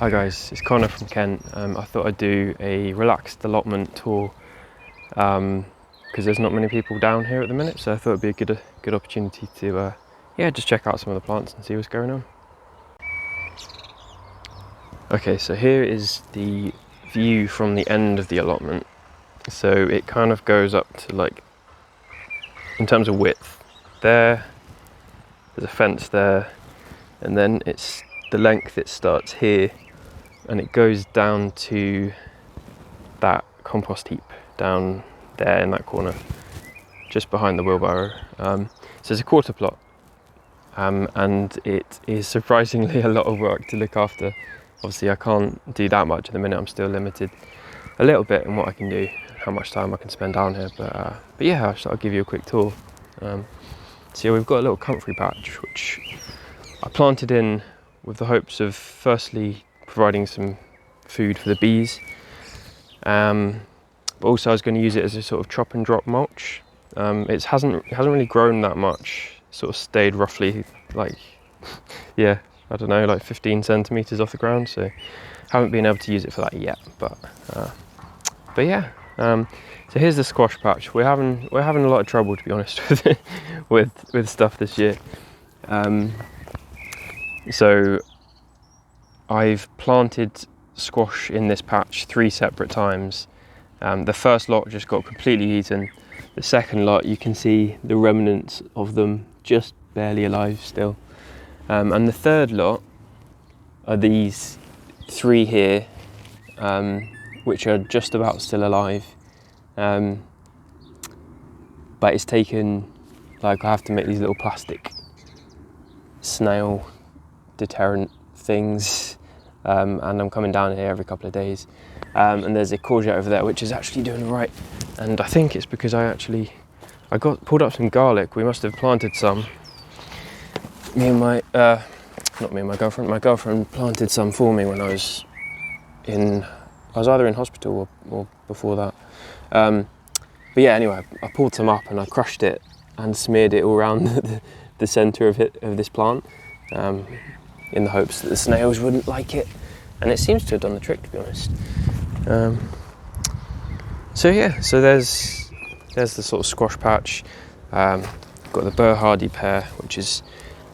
Hi guys, it's Connor from Kent. I thought I'd do a relaxed allotment tour because there's not many people down here at the minute, so I thought it'd be a good opportunity to just check out some of the plants and see what's going on. Okay, so here is the view from the end of the allotment. So it kind of goes up to, like, in terms of width, there's a fence there, and then it's the length, it starts here and it goes down to that compost heap down there in that corner, just behind the wheelbarrow. So it's a quarter plot, and it is surprisingly a lot of work to look after. Obviously I can't do that much at the minute, I'm still limited a little bit in what I can do, how much time I can spend down here, but yeah, I'll give you a quick tour. So yeah, we've got a little comfrey patch which I planted in with the hopes of firstly providing some food for the bees, but also I was going to use it as a sort of chop and drop mulch. It hasn't really grown that much, sort of stayed roughly like yeah, I don't know, like 15 centimeters off the ground, so haven't been able to use it for that yet, but yeah. So here's the squash patch. We're having a lot of trouble, to be honest, with stuff this year. So I've planted squash in this patch 3 separate times. The first lot just got completely eaten. The second lot, you can see the remnants of them just barely alive still. And the third lot are these 3 here, which are just about still alive. But it's taken, like, I have to make these little plastic snail deterrent things, and I'm coming down here every couple of days, and there's a courgette over there which is actually doing all right, and I think it's because I pulled up some garlic. We must have planted some, not me and my girlfriend planted some for me when I was either in hospital or before that, but yeah, anyway, I pulled some up and I crushed it and smeared it all around the centre of this plant, in the hopes that the snails wouldn't like it, and it seems to have done the trick, to be honest. So yeah, so there's the sort of squash patch. Got the Burr Hardy pear, which is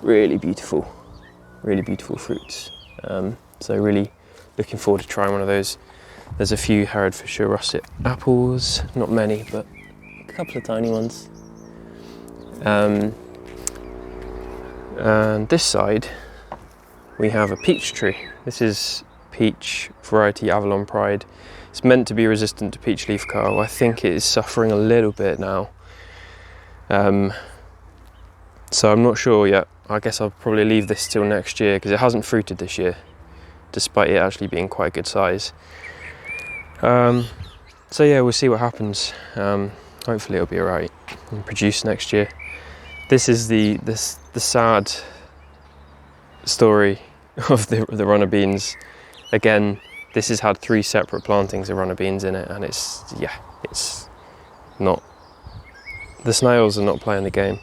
really beautiful fruits. So really looking forward to trying one of those. There's a few Herefordshire russet apples, not many, but a couple of tiny ones. And this side we have a peach tree. This is peach variety Avalon Pride. It's meant to be resistant to peach leaf curl. I think it is suffering a little bit now. So I'm not sure yet. I guess I'll probably leave this till next year because it hasn't fruited this year, despite it actually being quite a good size. So yeah, we'll see what happens. Hopefully it'll be alright and produce next year. This is the sad story of the runner beans. Again, this has had 3 separate plantings of runner beans in it, and it's not, the snails are not playing the game.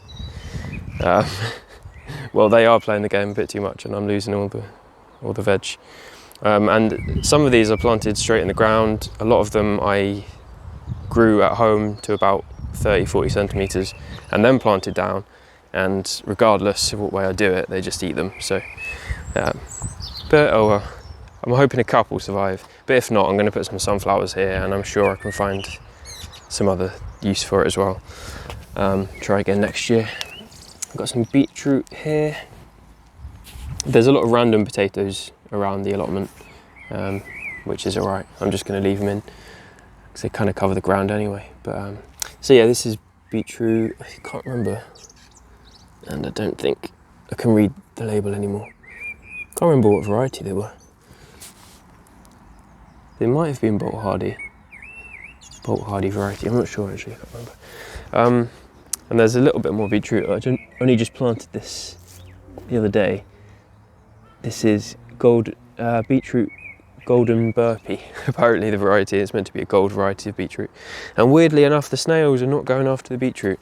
Well, they are playing the game a bit too much, and I'm losing all the veg. And some of these are planted straight in the ground. A lot of them I grew at home to about 30-40 centimeters and then planted down, and regardless of what way I do it, they just eat them. So but oh well, I'm hoping a couple survive, but if not, I'm going to put some sunflowers here, and I'm sure I can find some other use for it as well. Try again next year. I've got some beetroot here. There's a lot of random potatoes around the allotment, which is alright. I'm just going to leave them in because they kind of cover the ground anyway. But so yeah, this is beetroot. I can't remember, and I don't think I can read the label anymore. Can't remember what variety they were. They might have been Bolt Hardy variety. I'm not sure actually. I can't remember. And there's a little bit more beetroot. I only just planted this the other day. This is beetroot golden burpee. Apparently the variety is meant to be a gold variety of beetroot. And weirdly enough, the snails are not going after the beetroot.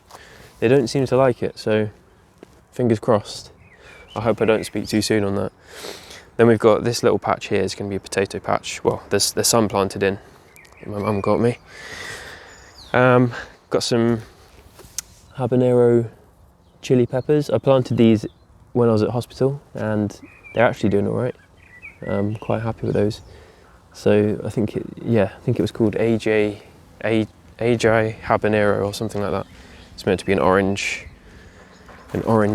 They don't seem to like it, so fingers crossed. I hope I don't speak too soon on that. Then we've got this little patch here is going to be a potato patch. Well, there's some planted in that my mum got me. Got some habanero chili peppers. I planted these when I was at hospital and they're actually doing all right. I'm quite happy with those. So I think it was called AJ habanero or something like that. It's meant to be an orange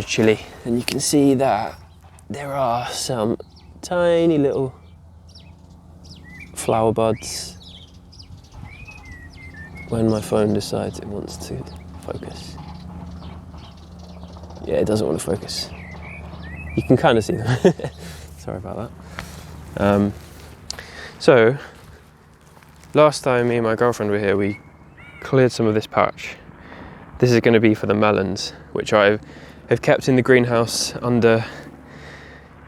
chili, and you can see that there are some tiny little flower buds when my phone decides it wants to focus. Yeah, it doesn't want to focus. You can kind of see them. Sorry about that. So, last time me and my girlfriend were here, we cleared some of this patch. This is going to be for the melons, which I have kept in the greenhouse under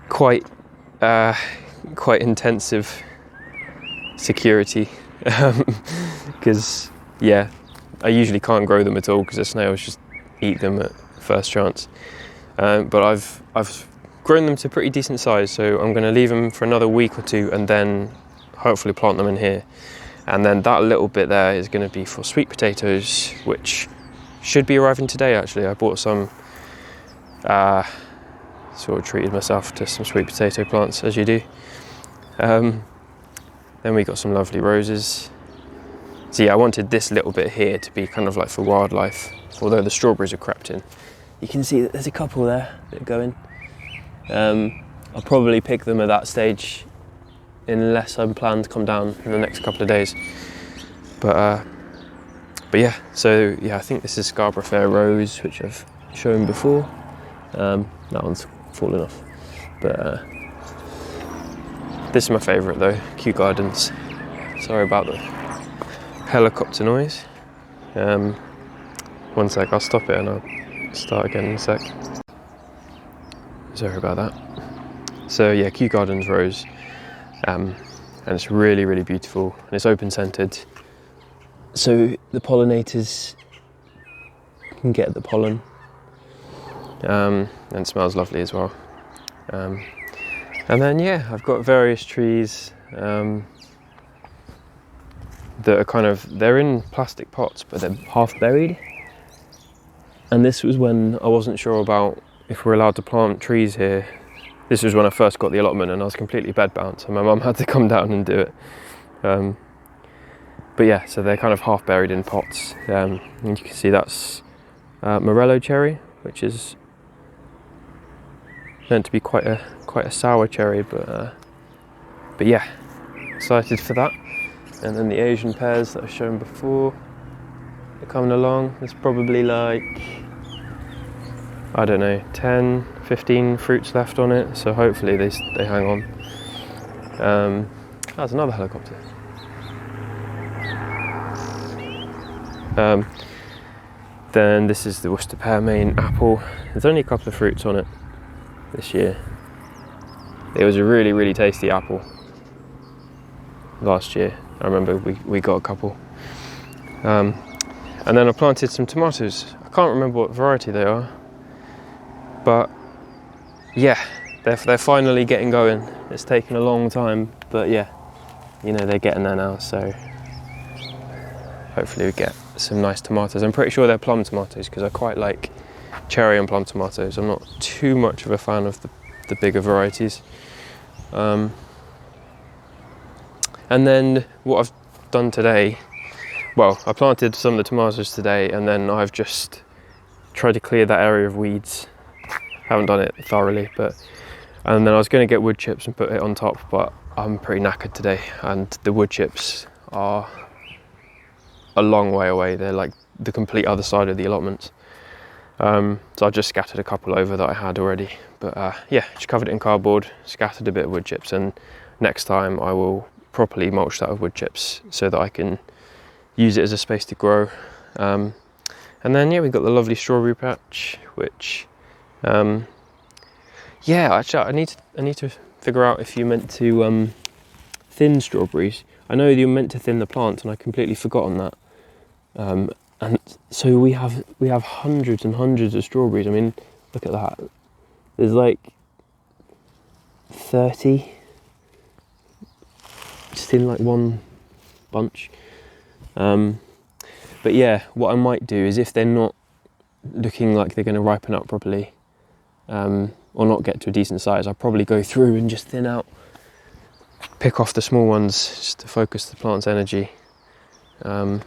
quite intensive security, because I usually can't grow them at all because the snails just eat them at first chance. But I've grown them to pretty decent size, so I'm going to leave them for another week or two and then hopefully plant them in here. And then that little bit there is going to be for sweet potatoes, which should be arriving today actually. I bought some, sort of treated myself to some sweet potato plants, as you do. Then we got some lovely roses. So yeah, I wanted this little bit here to be kind of like for wildlife, although the strawberries are crept in. You can see that there's a couple there that are going. I'll probably pick them at that stage unless I'm planning to come down in the next couple of days. But yeah, so yeah, I think this is Scarborough Fair Rose, which I've shown before. That one's fallen off. But this is my favourite though, Kew Gardens. Sorry about the helicopter noise. One sec, I'll stop it and I'll start again in a sec. Sorry about that. So yeah, Kew Gardens Rose. And it's really, really beautiful, and it's open-scented, so the pollinators can get the pollen, and it smells lovely as well. And then yeah, I've got various trees that are they're in plastic pots, but they're half buried. And this was when I wasn't sure about if we're allowed to plant trees here. This was when I first got the allotment and I was completely bedbound, so my mum had to come down and do it. But yeah, so they're kind of half buried in pots. And you can see that's Morello cherry, which is meant to be quite a sour cherry, but yeah, excited for that. And then the Asian pears that I've shown before are coming along. There's probably like, I don't know, 10, 15 fruits left on it, so hopefully they hang on. That's another helicopter. Then this is the Worcester pearmain apple. There's only a couple of fruits on it this year. It was a really, really tasty apple last year. I remember we got a couple. And then I planted some tomatoes. I can't remember what variety they are, but yeah, they're finally getting going. It's taken a long time, but yeah, you know, they're getting there now, so hopefully we get some nice tomatoes. I'm pretty sure they're plum tomatoes because I quite like cherry and plum tomatoes. I'm not too much of a fan of the bigger varieties. And then what I've done today, well, I planted some of the tomatoes today, and then I've just tried to clear that area of weeds. Haven't done it thoroughly, and then I was going to get wood chips and put it on top, but I'm pretty knackered today, and the wood chips are a long way away. They're like the complete other side of the allotment. So I just scattered a couple over that I had already, but yeah, just covered it in cardboard, scattered a bit of wood chips, and next time I will properly mulch that with wood chips so that I can use it as a space to grow. And then yeah, we've got the lovely strawberry patch, which yeah, actually I need to figure out if you're meant to thin strawberries. I know you're meant to thin the plant, and I completely forgot on that. And so we have hundreds and hundreds of strawberries. I mean, look at that. There's like 30, just in like one bunch. But yeah, what I might do is, if they're not looking like they're going to ripen up properly, or not get to a decent size, I'll probably go through and just thin out, pick off the small ones just to focus the plant's energy. But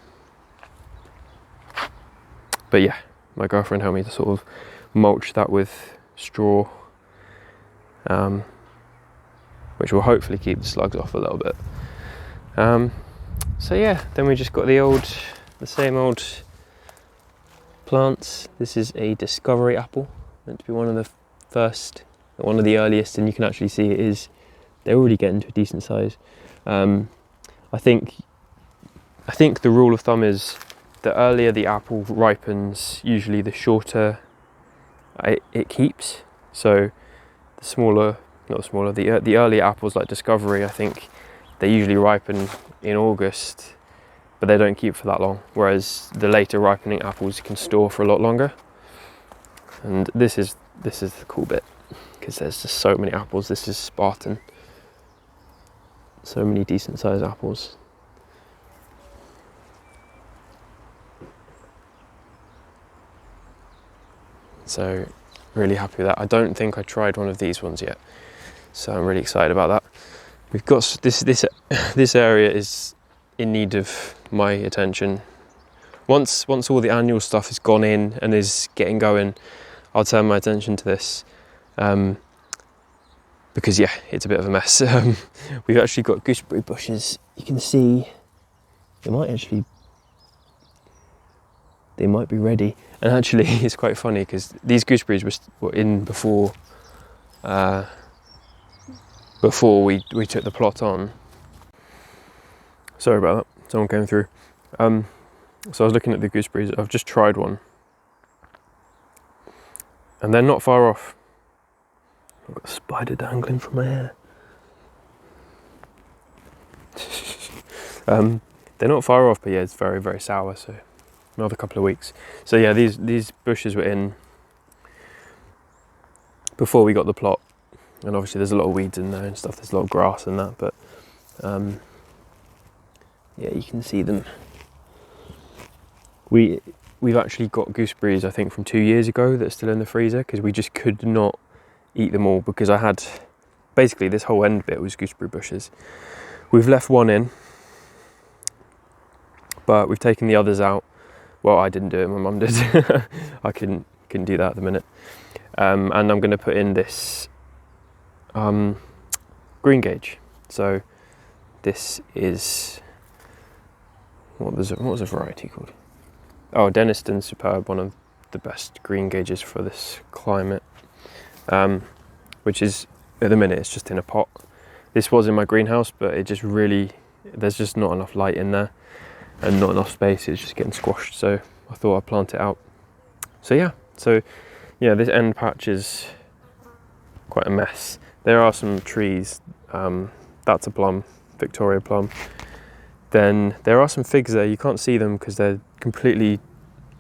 yeah, my girlfriend helped me to sort of mulch that with straw, which will hopefully keep the slugs off a little bit. So yeah, then we just got the same old plants. This is a Discovery apple, meant to be one of the first, one of the earliest, and you can actually see they're already getting to a decent size. I think the rule of thumb is the earlier the apple ripens, usually the shorter it keeps. So the earlier apples like Discovery, I think they usually ripen in August, but they don't keep for that long. Whereas the later ripening apples can store for a lot longer. And this is the cool bit, because there's just so many apples. This is Spartan. So many decent sized apples. So really happy with that. I don't think I tried one of these ones yet, so I'm really excited about that. We've got this area is in need of my attention. Once all the annual stuff has gone in and is getting going, I'll turn my attention to this, because yeah, it's a bit of a mess. We've actually got gooseberry bushes. You can see they might be ready. And actually, it's quite funny because these gooseberries were in before we took the plot on. Sorry about that, someone came through. So I was looking at the gooseberries. I've just tried one, and they're not far off. I've got a spider dangling from my hair. They're not far off, but yeah, it's very, very sour, so another couple of weeks. So yeah, these bushes were in before we got the plot, and obviously there's a lot of weeds in there and stuff. There's a lot of grass and that, but yeah, you can see them. We've actually got gooseberries, I think, from 2 years ago that's still in the freezer, because we just could not eat them all, because I had basically this whole end bit was gooseberry bushes. We've left one in, but we've taken the others out. Well, I didn't do it, my mum did. I couldn't do that at the minute. And I'm going to put in this green gauge. So this is, what was the variety called? Oh, Denniston Superb, one of the best green gauges for this climate. Which is, at the minute, it's just in a pot. This was in my greenhouse, but it just really, there's just not enough light in there and not enough space. It's just getting squashed, so I thought I'd plant it out. So yeah, this end patch is quite a mess. There are some trees. That's a plum, Victoria plum. Then there are some figs there. You can't see them because they're completely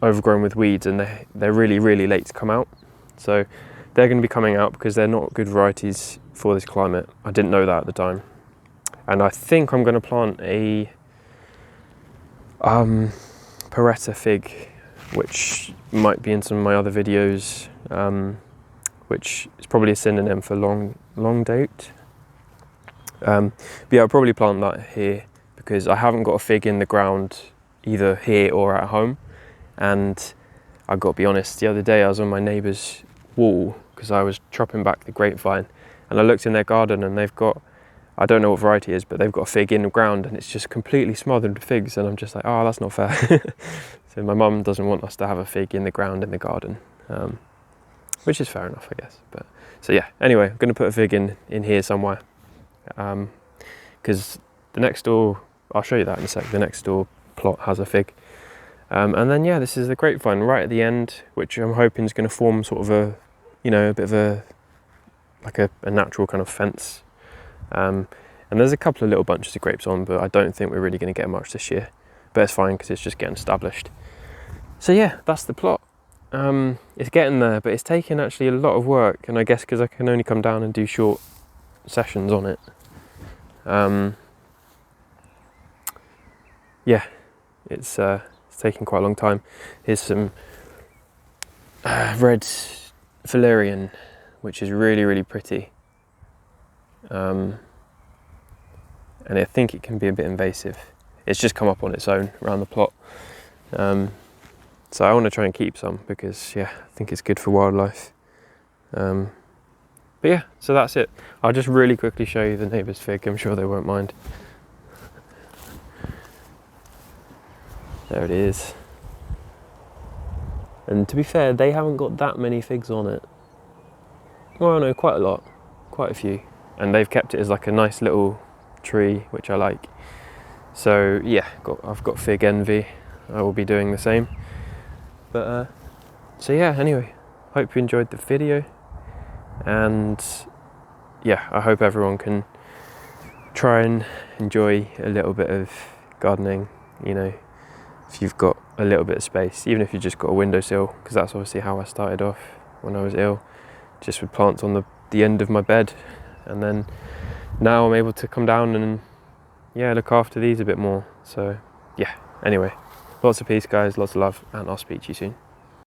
overgrown with weeds, and they're really, really late to come out. So they're going to be coming out because they're not good varieties for this climate. I didn't know that at the time. And I think I'm going to plant a Peretta fig, which might be in some of my other videos, which is probably a synonym for long date. But yeah, I'll probably plant that here because I haven't got a fig in the ground either here or at home. And I've got to be honest, the other day I was on my neighbour's wall because I was chopping back the grapevine, and I looked in their garden and they've got, I don't know what variety it is, but they've got a fig in the ground and it's just completely smothered with figs, and I'm just like, oh, that's not fair. So my mum doesn't want us to have a fig in the ground in the garden, which is fair enough, I guess. But so yeah, anyway, I'm going to put a fig in here somewhere, because the next door, I'll show you that in a sec, the next door plot has a fig. And then yeah, this is the grapevine right at the end, which I'm hoping is going to form sort of a, a bit of a, like a natural kind of fence. And there's a couple of little bunches of grapes on, but I don't think we're really going to get much this year. But it's fine because it's just getting established. So yeah, that's the plot. It's getting there, but it's taking actually a lot of work. And I guess because I can only come down and do short sessions on it. Yeah, it's taking quite a long time. Here's some red valerian, which is really, really pretty. And I think it can be a bit invasive. It's just come up on its own around the plot. So I want to try and keep some because, yeah, I think it's good for wildlife. But yeah, so that's it. I'll just really quickly show you the neighbour's fig. I'm sure they won't mind. There it is. And to be fair, they haven't got that many figs on it. Well, no, quite a lot, quite a few. And they've kept it as like a nice little tree, which I like. So yeah, I've got fig envy. I will be doing the same. But so yeah, anyway, hope you enjoyed the video. And yeah, I hope everyone can try and enjoy a little bit of gardening, you know, if you've got a little bit of space, even if you've just got a windowsill, because that's obviously how I started off when I was ill, just with plants on the end of my bed. And then now I'm able to come down and, yeah, look after these a bit more. So yeah, anyway, lots of peace guys, lots of love, and I'll speak to you soon.